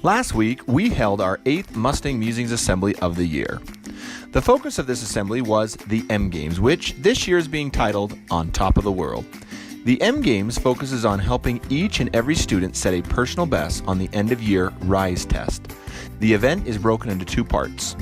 Last week, we held our 8th Mustang Musings Assembly of the year. The focus of this assembly was the M Games, which this year is being titled On Top of the World. The M Games focuses on helping each and every student set a personal best on the end-of-year RISE test. The event is broken into 2 parts.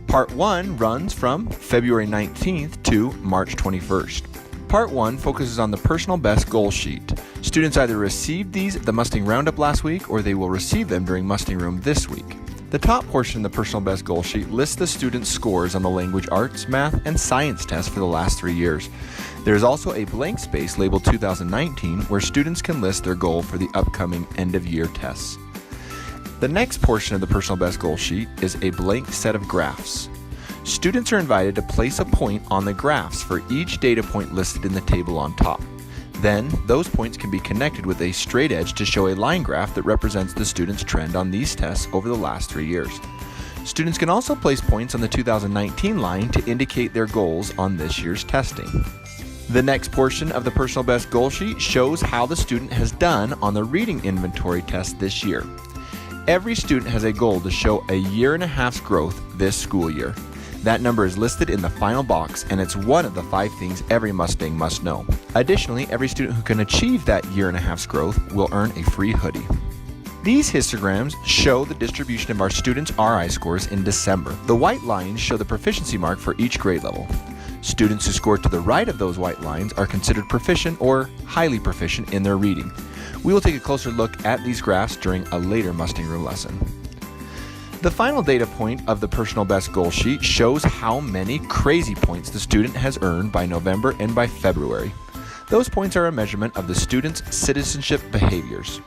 Part 1 runs from February 19th to March 21st. Part 1 focuses on the personal best goal sheet. Students either received these at the Mustang Roundup last week or they will receive them during Mustang Room this week. The top portion of the personal best goal sheet lists the students' scores on the language arts, math, and science tests for the last 3 years. There is also a blank space labeled 2019 where students can list their goal for the upcoming end-of-year tests. The next portion of the personal best goal sheet is a blank set of graphs. Students are invited to place a point on the graphs for each data point listed in the table on top. Then, those points can be connected with a straight edge to show a line graph that represents the student's trend on these tests over the last 3 years. Students can also place points on the 2019 line to indicate their goals on this year's testing. The next portion of the personal best goal sheet shows how the student has done on the reading inventory test this year. Every student has a goal to show a year and a half's growth this school year. That number is listed in the final box, and it's one of the 5 things every Mustang must know. Additionally, every student who can achieve that year and a half's growth will earn a free hoodie. These histograms show the distribution of our students' RI scores in December. The white lines show the proficiency mark for each grade level. Students who score to the right of those white lines are considered proficient or highly proficient in their reading. We will take a closer look at these graphs during a later Mustang Room lesson. The final data point of the personal best goal sheet shows how many crazy points the student has earned by November and by February. Those points are a measurement of the student's citizenship behaviors.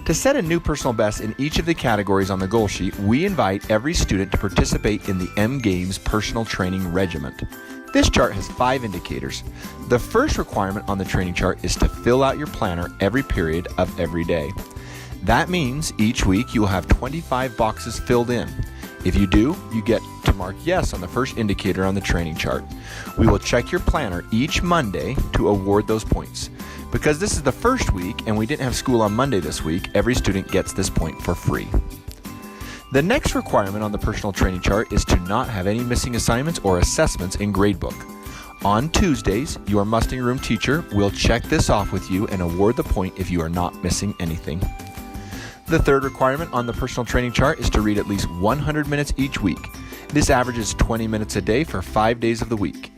To set a new personal best in each of the categories on the goal sheet, we invite every student to participate in the M Games Personal Training Regiment. This chart has 5 indicators. The first requirement on the training chart is to fill out your planner every period of every day. That means each week you will have 25 boxes filled in. If you do, you get to mark yes on the first indicator on the training chart. We will check your planner each Monday to award those points. Because this is the first week and we didn't have school on Monday this week, every student gets this point for free. The next requirement on the personal training chart is to not have any missing assignments or assessments in gradebook. On Tuesdays, your Mustang Room teacher will check this off with you and award the point if you are not missing anything. The third requirement on the personal training chart is to read at least 100 minutes each week. This averages 20 minutes a day for 5 days of the week.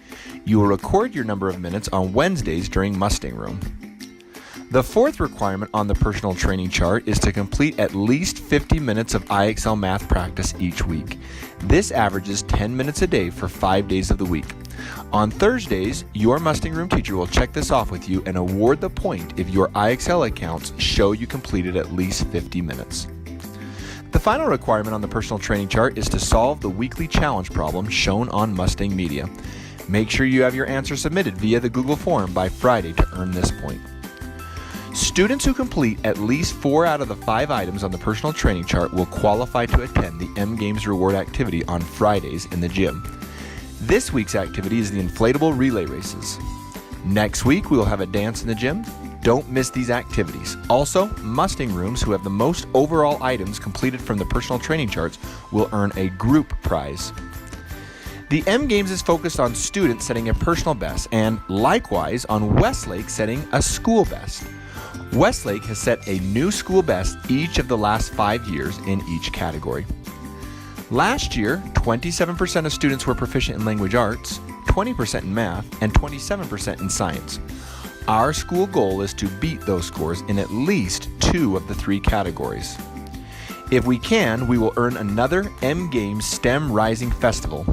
You will record your number of minutes on Wednesdays during Mustang Room. The fourth requirement on the personal training chart is to complete at least 50 minutes of IXL math practice each week. This averages 10 minutes a day for 5 days of the week. On Thursdays, your Mustang Room teacher will check this off with you and award the point if your IXL accounts show you completed at least 50 minutes. The final requirement on the personal training chart is to solve the weekly challenge problem shown on Mustang Media. Make sure you have your answer submitted via the Google form by Friday to earn this point. Students who complete at least 4 out of the 5 items on the personal training chart will qualify to attend the M Games reward activity on Fridays in the gym. This week's activity is the inflatable relay races. Next week, we will have a dance in the gym. Don't miss these activities. Also, Mustang Rooms who have the most overall items completed from the personal training charts will earn a group prize. The M Games is focused on students setting a personal best and likewise on Westlake setting a school best. Westlake has set a new school best each of the last 5 years in each category. Last year, 27% of students were proficient in language arts, 20% in math, and 27% in science. Our school goal is to beat those scores in at least 2 of the 3 categories. If we can, we will earn another M Games STEM Rising Festival.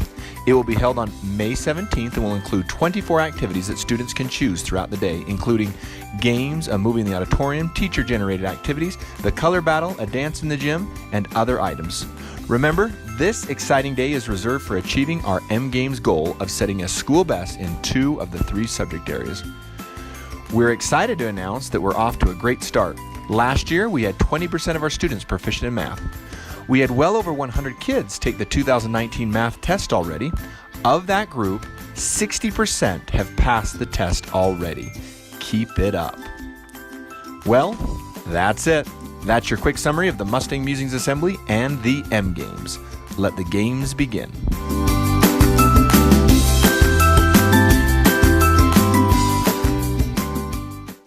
It will be held on May 17th and will include 24 activities that students can choose throughout the day, including games, a movie in the auditorium, teacher-generated activities, the color battle, a dance in the gym, and other items. Remember, this exciting day is reserved for achieving our M Games goal of setting a school best in 2 of the 3 subject areas. We're excited to announce that we're off to a great start. Last year, we had 20% of our students proficient in math. We had well over 100 kids take the 2019 math test already. Of that group, 60% have passed the test already. Keep it up. Well, that's it. That's your quick summary of the Mustang Musings Assembly and the M Games. Let the games begin.